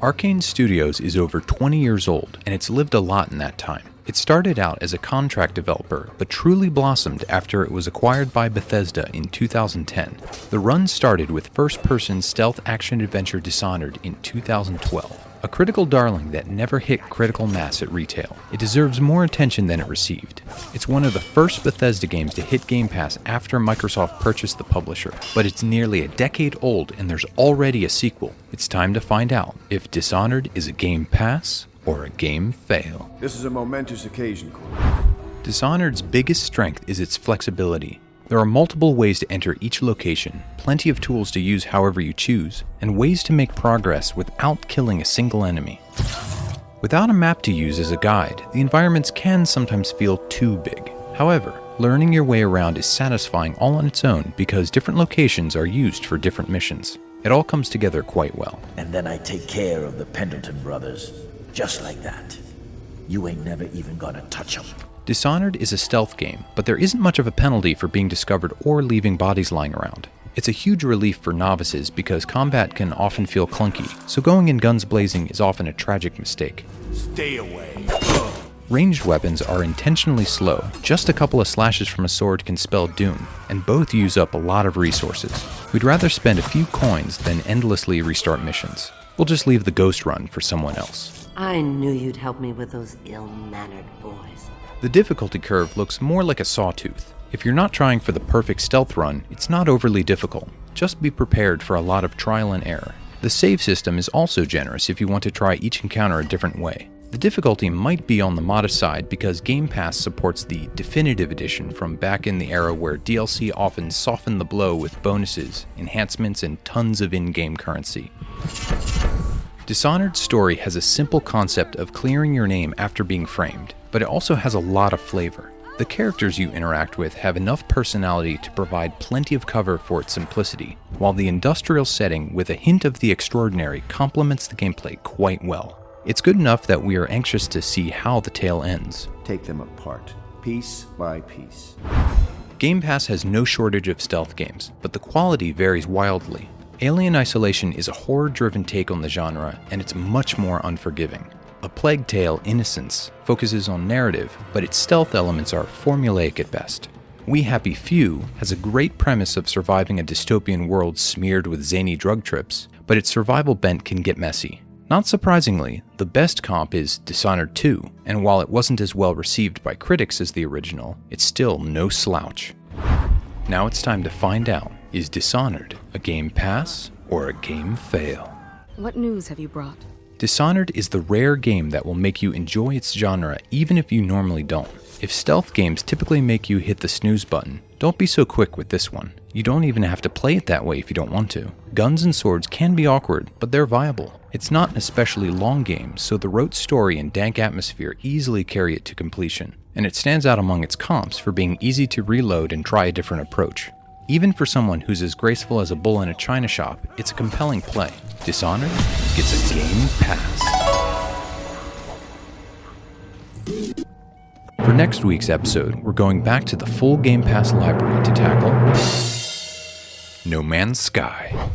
Arkane Studios is over 20 years old, and it's lived a lot in that time. It started out as a contract developer, but truly blossomed after it was acquired by Bethesda in 2010. The run started with first-person stealth action-adventure Dishonored in 2012. A critical darling that never hit critical mass at retail. It deserves more attention than it received. It's one of the first Bethesda games to hit Game Pass after Microsoft purchased the publisher, but it's nearly a decade old and there's already a sequel. It's time to find out if Dishonored is a Game Pass or a game fail. This is a momentous occasion, Corey. Dishonored's biggest strength is its flexibility. There are multiple ways to enter each location, plenty of tools to use however you choose, and ways to make progress without killing a single enemy. Without a map to use as a guide, the environments can sometimes feel too big. However, learning your way around is satisfying all on its own because different locations are used for different missions. It all comes together quite well. And then I take care of the Pendleton brothers, just like that. You ain't never even gonna touch them. Dishonored is a stealth game, but there isn't much of a penalty for being discovered or leaving bodies lying around. It's a huge relief for novices because combat can often feel clunky, so going in guns blazing is often a tragic mistake. Stay away. Ranged weapons are intentionally slow. Just a couple of slashes from a sword can spell doom, and both use up a lot of resources. We'd rather spend a few coins than endlessly restart missions. We'll just leave the ghost run for someone else. I knew you'd help me with those ill-mannered boys. The difficulty curve looks more like a sawtooth. If you're not trying for the perfect stealth run, it's not overly difficult. Just be prepared for a lot of trial and error. The save system is also generous if you want to try each encounter a different way. The difficulty might be on the modest side because Game Pass supports the Definitive Edition from back in the era where DLC often softened the blow with bonuses, enhancements, and tons of in-game currency. Dishonored's story has a simple concept of clearing your name after being framed, but it also has a lot of flavor. The characters you interact with have enough personality to provide plenty of cover for its simplicity, while the industrial setting with a hint of the extraordinary complements the gameplay quite well. It's good enough that we are anxious to see how the tale ends. Take them apart, piece by piece. Game Pass has no shortage of stealth games, but the quality varies wildly. Alien Isolation is a horror-driven take on the genre, and it's much more unforgiving. A Plague Tale, Innocence, focuses on narrative, but its stealth elements are formulaic at best. We Happy Few has a great premise of surviving a dystopian world smeared with zany drug trips, but its survival bent can get messy. Not surprisingly, the best comp is Dishonored 2, and while it wasn't as well received by critics as the original, it's still no slouch. Now it's time to find out, is Dishonored a game pass or a game fail? What news have you brought? Dishonored is the rare game that will make you enjoy its genre even if you normally don't. If stealth games typically make you hit the snooze button, don't be so quick with this one. You don't even have to play it that way if you don't want to. Guns and swords can be awkward, but they're viable. It's not an especially long game, so the rote story and dank atmosphere easily carry it to completion, and it stands out among its comps for being easy to reload and try a different approach. Even for someone who's as graceful as a bull in a china shop, it's a compelling play. Dishonored gets a Game Pass. For next week's episode, we're going back to the full Game Pass library to tackle No Man's Sky.